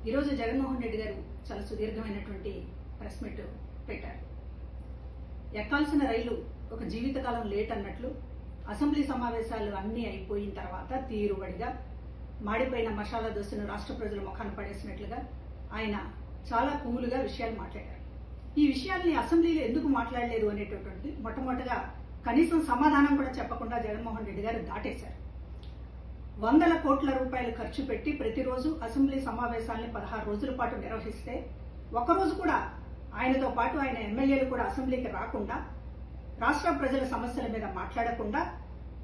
ఈరోజు జగన్మోహన్ రెడ్డి గారు చాలా సుదీర్ఘమైనటువంటి ప్రెస్ మీట్ పెట్టారు. ఎక్కాల్సిన రైలు ఒక జీవితకాలం లేట్ అన్నట్లు అసెంబ్లీ సమావేశాలు అన్నీ అయిపోయిన తర్వాత తీరుబడిగా మాడిపోయిన మసాలా దోశను రాష్ట్ర ప్రజల ముఖాన పడేసినట్లుగా ఆయన చాలా కూలుగా విషయాలు మాట్లాడారు. ఈ విషయాల్ని అసెంబ్లీలో ఎందుకు మాట్లాడలేదు అనేటటువంటి మొట్టమొదటిగా కనీసం సమాధానం కూడా చెప్పకుండా జగన్మోహన్ రెడ్డి గారు దాటేశారు. వందల కోట్ల రూపాయలు ఖర్చు పెట్టి ప్రతిరోజు అసెంబ్లీ సమావేశాలని 16 రోజుల పాటు నిర్వహిస్తే ఒకరోజు కూడా ఆయనతో పాటు ఆయన ఎమ్మెల్యేలు కూడా అసెంబ్లీకి రాకుండా రాష్ట్ర ప్రజల సమస్యల మీద మాట్లాడకుండా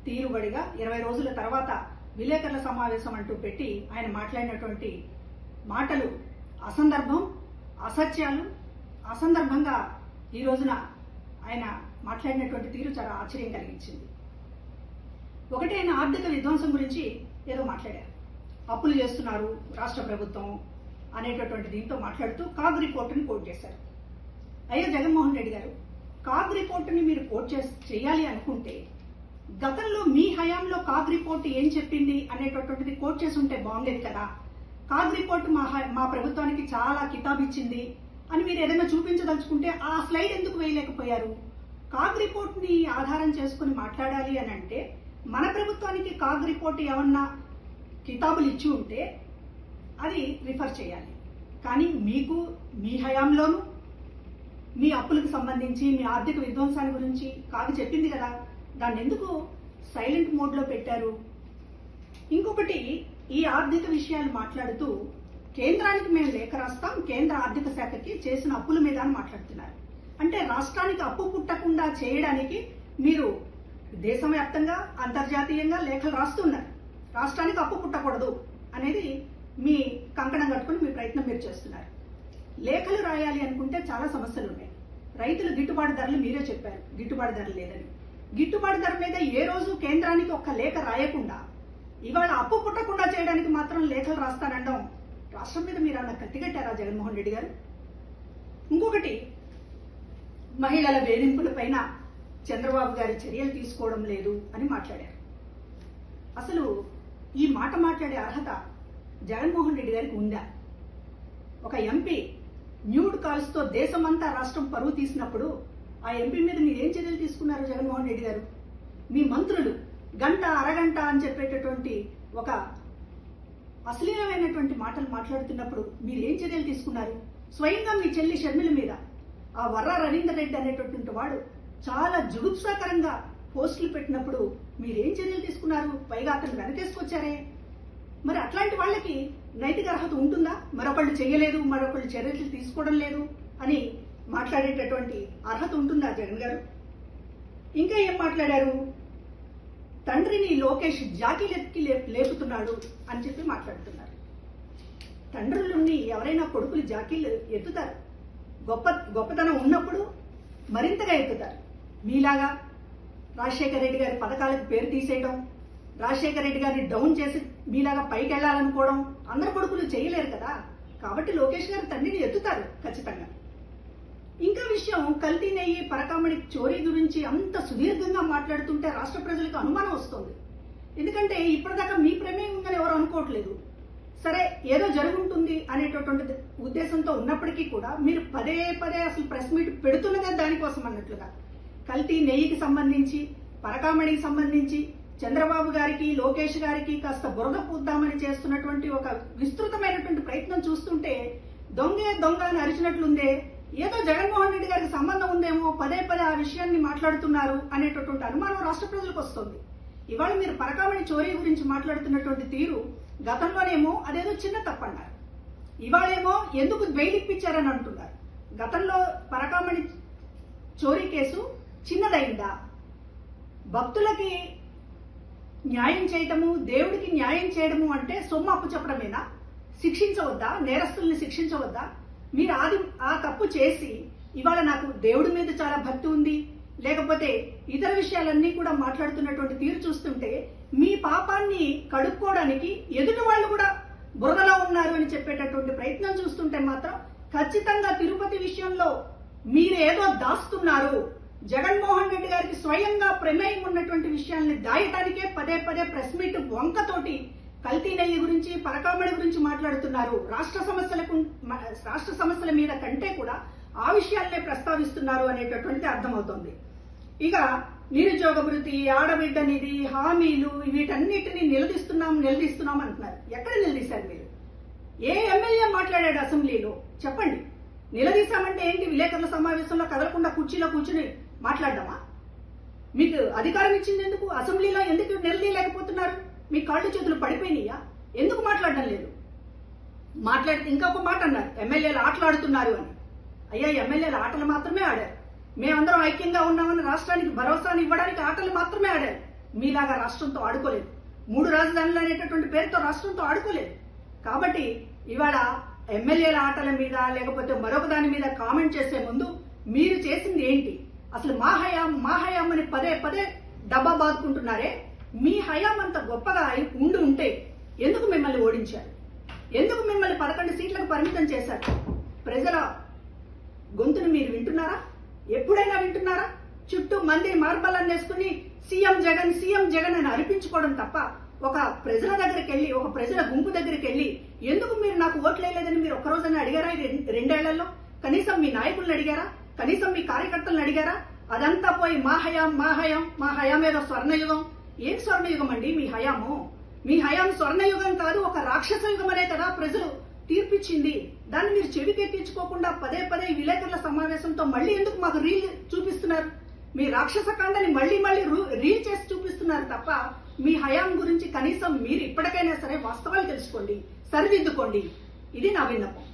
తీరుబడిగా 20 రోజుల తర్వాత విలేకరుల సమావేశం అంటూ పెట్టి ఆయన మాట్లాడినటువంటి మాటలు అసందర్భం, అసత్యాలు. అసందర్భంగా ఈ రోజున ఆయన మాట్లాడినటువంటి తీరు చాలా ఆశ్చర్యం కలిగించింది. ఒకటి, ఆయన ఆర్థిక విధ్వంసం గురించి ఏదో మాట్లాడారు. అప్పులు చేస్తున్నారు రాష్ట్ర ప్రభుత్వం అనేటటువంటి దీంతో మాట్లాడుతూ కాగ్ రిపోర్టుని కోట్ చేశారు. అయ్యో జగన్మోహన్ రెడ్డి గారు, కాగ్ రిపోర్టుని మీరు కోట్ చేయాలి అనుకుంటే గతంలో మీ హయాంలో కాగ్ రిపోర్టు ఏం చెప్పింది అనేటటువంటిది కోట్ చేసి ఉంటే బాగుండేది కదా. కాగ్ రిపోర్టు మా ప్రభుత్వానికి చాలా కితాబు ఇచ్చింది అని మీరు ఏదైనా చూపించదలుచుకుంటే ఆ స్లైడ్ ఎందుకు వేయలేకపోయారు? కాగ్ రిపోర్ట్ని ఆధారం చేసుకుని మాట్లాడాలి అని అంటే మన ప్రభుత్వానికి కాగ్ రిపోర్ట్ ఏమన్నా కితాబులు ఇచ్చి ఉంటే అది రిఫర్ చేయాలి. కానీ మీకు మీ హయాంలోనూ మీ అప్పులకు సంబంధించి మీ ఆర్థిక విధ్వంసాన్ని గురించి కాగ్ చెప్పింది కదా, దాన్ని ఎందుకు సైలెంట్ మోడ్లో పెట్టారు? ఇంకొకటి, ఈ ఆర్థిక విషయాలు మాట్లాడుతూ కేంద్రానికి మేము లేఖ రాస్తాం, కేంద్ర ఆర్థిక శాఖకి చేసిన అప్పుల మీద అని మాట్లాడుతున్నారు. అంటే రాష్ట్రానికి అప్పు పుట్టకుండా చేయడానికి మీరు దేశవ్యాప్తంగా అంతర్జాతీయంగా లేఖలు రాస్తున్నారు. రాష్ట్రానికి అప్పు పుట్టకూడదు అనేది మీ కంకణం కట్టుకుని మీ ప్రయత్నం మీరు చేస్తున్నారు. లేఖలు రాయాలి అనుకుంటే చాలా సమస్యలు ఉన్నాయి. రైతులు గిట్టుబాటు ధరలు మీరే చెప్పారు, గిట్టుబాటు ధర లేదని. గిట్టుబాటు ధర మీద ఏ రోజు కేంద్రానికి ఒక్క లేఖ రాయకుండా ఇవాళ అప్పు పుట్టకుండా చేయడానికి మాత్రం లేఖలు రాస్తానండం రాష్ట్రం మీద మీరు అన్న కత్తిగట్టారా జగన్మోహన్ రెడ్డి గారు? ఇంకొకటి, మహిళల వేధింపులపైన చంద్రబాబు గారి చర్యలు తీసుకోవడం లేదు అని మాట్లాడారు. అసలు ఈ మాట మాట్లాడే అర్హత జగన్మోహన్ రెడ్డి గారికి ఉందా? ఒక ఎంపీ న్యూడ్ కాల్స్ తో దేశమంతా రాష్ట్రం పరువు తీసినప్పుడు ఆ ఎంపీ మీద మీరేం చర్యలు తీసుకున్నారు జగన్మోహన్ రెడ్డి గారు? మీ మంత్రులు గంట అరగంట అని చెప్పేటటువంటి ఒక అశ్లీలమైనటువంటి మాటలు మాట్లాడుతున్నప్పుడు మీరు ఏం చర్యలు తీసుకున్నారు? స్వయంగా మీ చెల్లి షర్మిల మీద ఆ వర్రా రవీందర్ రెడ్డి అనేటటువంటి వాడు చాలా జుగుప్సాకరంగా పోస్టులు పెట్టినప్పుడు మీరేం చర్యలు తీసుకున్నారు? పైగా అతను వెనకేసుకొచ్చారే. మరి అట్లాంటి వాళ్ళకి నైతిక అర్హత ఉంటుందా? మరొకళ్ళు చేయలేదు, మరొకళ్ళు చర్యలు తీసుకోవడం లేదు అని మాట్లాడేటటువంటి అర్హత ఉంటుందా జగన్ గారు? ఇంకా ఏం మాట్లాడారు? తండ్రిని లోకేష్ జాకీలెత్తి లేపుతున్నాడు అని చెప్పి మాట్లాడుతున్నారు. తండ్రులని ఎవరైనా కొడుకులు జాకీలు ఎత్తుతారు. గొప్పతనం ఉన్నప్పుడు మరింతగా ఎత్తుతారు. మీలాగా రాజశేఖర రెడ్డి గారి పథకాలకు పేరు తీసేయడం, రాజశేఖర రెడ్డి గారిని డౌన్ చేసి మీలాగా పైకి వెళ్లాలనుకోవడం అందరు కొడుకులు చేయలేరు కదా. కాబట్టి లోకేష్ గారు తండ్రిని ఎత్తుతారు ఖచ్చితంగా. ఇంకా విషయం, కల్తీ నెయ్యి పరకామణి చోరీ గురించి అంత సుదీర్ఘంగా మాట్లాడుతుంటే రాష్ట్ర ప్రజలకు అనుమానం వస్తుంది. ఎందుకంటే ఇప్పటిదాకా మీ ప్రమేయం ఉందని ఎవరు అనుకోవట్లేదు. సరే, ఏదో జరుగుంటుంది అనేటటువంటి ఉద్దేశంతో ఉన్నప్పటికీ కూడా మీరు పదే పదే అసలు ప్రెస్ మీట్ పెడుతున్నదే దానికోసం అన్నట్లుగా. కల్తీ నెయ్యికి సంబంధించి, పరకామణికి సంబంధించి చంద్రబాబు గారికి, లోకేష్ గారికి కాస్త బురద పూద్దామని చేస్తున్నటువంటి ఒక విస్తృతమైనటువంటి ప్రయత్నం చూస్తుంటే దొంగే దొంగ అని అరిచినట్లుందే. ఏదో జగన్మోహన్ రెడ్డి గారికి సంబంధం ఉందేమో, పదే పదే ఆ విషయాన్ని మాట్లాడుతున్నారు అనేటటువంటి అనుమానం రాష్ట్ర ప్రజలకు వస్తుంది. ఇవాళ మీరు పరకామణి చోరీ గురించి మాట్లాడుతున్నటువంటి తీరు గతంలోనేమో అదేదో చిన్న తప్పన్నారు, ఇవాళేమో ఎందుకు బెయిల్ ఇప్పించారని అంటున్నారు. గతంలో పరకామణి చోరీ కేసు చిన్నదైందా? భక్తులకి న్యాయం చేయటము, దేవుడికి న్యాయం చేయడము అంటే సొమ్ము అప్పు చెప్పడమేనా? శిక్షించవద్దా? నేరస్తుల్ని శిక్షించవద్దా? మీరు ఆ తప్పు చేసి ఇవాళ నాకు దేవుడి మీద చాలా భక్తి ఉంది, లేకపోతే ఇతర విషయాలన్నీ కూడా మాట్లాడుతున్నటువంటి తీరు చూస్తుంటే మీ పాపాన్ని కడుక్కోవడానికి ఎదుటి వాళ్ళు కూడా బురదలో ఉన్నారు అని చెప్పేటటువంటి ప్రయత్నం చూస్తుంటే మాత్రం ఖచ్చితంగా తిరుపతి విషయంలో మీరేదో దాస్తున్నారు. జగన్మోహన్ రెడ్డి గారికి స్వయంగా ప్రమేయం ఉన్నటువంటి విషయాల్ని దాయటానికే పదే పదే ప్రెస్ మీట్ వంకతోటి కల్తీ నెయ్యి గురించి, పరకామణి గురించి మాట్లాడుతున్నారు. రాష్ట్ర సమస్యల మీద కంటే కూడా ఆ విషయాలనే ప్రస్తావిస్తున్నారు అనేటటువంటిది అర్థమవుతోంది. ఇక నిరుద్యోగ భృతి, ఆడబిడ్డ నిధి, హామీలు, వీటన్నిటిని నిలదీస్తున్నాం అంటున్నారు. ఎక్కడ నిలదీశారు మీరు? ఏ ఎమ్మెల్యే మాట్లాడాడు అసెంబ్లీలో? చెప్పండి. నిలదీశామంటే ఏంటి? విలేకరుల సమావేశంలో కదలకుండా కుర్చీలో కూర్చుని మాట్లాడడమా? మీకు అధికారం ఇచ్చింది ఎందుకు? అసెంబ్లీలో ఎందుకు నిలదీయలేకపోతున్నారు? మీ కాళ్ళు చేతులు పడిపోయినాయా? ఎందుకు మాట్లాడడం లేదు? మాట్లాడితే ఇంకొక మాట అన్నారు, ఎమ్మెల్యేలు ఆటలాడుతున్నారు అని. అయ్యా, ఎమ్మెల్యేలు ఆటలు మాత్రమే ఆడారు. మేమందరం ఐక్యంగా ఉన్నామని రాష్ట్రానికి భరోసాని ఇవ్వడానికి ఆటలు మాత్రమే ఆడారు. మీలాగా రాష్ట్రంతో ఆడుకోలేదు. 3 రాజధానులు అనేటటువంటి పేరుతో రాష్ట్రంతో ఆడుకోలేదు. కాబట్టి ఇవాళ ఎమ్మెల్యేల ఆటల మీద లేకపోతే మరొక దాని మీద కామెంట్ చేసే ముందు మీరు చేసింది ఏంటి? అసలు మా హయాం అని పదే పదే డబ్బా బాదుకుంటున్నారే. మీ హయాం అంత గొప్పగా ఉంటే ఎందుకు మిమ్మల్ని ఓడించారు? ఎందుకు మిమ్మల్ని 11 సీట్లకు పరిమితం చేశారు? ప్రజల గొంతును మీరు వింటున్నారా? ఎప్పుడైనా వింటున్నారా? చుట్టూ మంది మార్బల్లని వేసుకుని సీఎం జగన్ అని అరిపించుకోవడం తప్ప ఒక ప్రజల దగ్గరికి వెళ్ళి, ఒక ప్రజల గుంపు దగ్గరికి వెళ్ళి ఎందుకు మీరు నాకు ఓట్లు వేయలేదని మీరు ఒక్కరోజైనా అడిగారా? 2 ఏళ్లలో కనీసం మీ నాయకులను అడిగారా? కనీసం మీ కార్యకర్తలను అడిగారా? అదంతా పోయి మా హయాం ఏదో స్వర్ణయుగం. ఏం స్వర్ణయుగం అండి మీ హయాము? మీ హయాం స్వర్ణయుగం కాదు, ఒక రాక్షస యుగం అనే కదా ప్రజలు తీర్పిచ్చింది. దాన్ని మీరు చెవికెక్కించుకోకుండా పదే పదే విలేకరుల సమావేశంతో మళ్ళీ ఎందుకు మాకు రీల్ చూపిస్తున్నారు? మీ రాక్షస కాండని మళ్ళీ రీల్ చేసి చూపిస్తున్నారు తప్ప మీ హయాం గురించి కనీసం మీరు ఇప్పటికైనా సరే వాస్తవాలు తెలుసుకోండి, సరిదిద్దుకోండి. ఇది నా విన్నపం.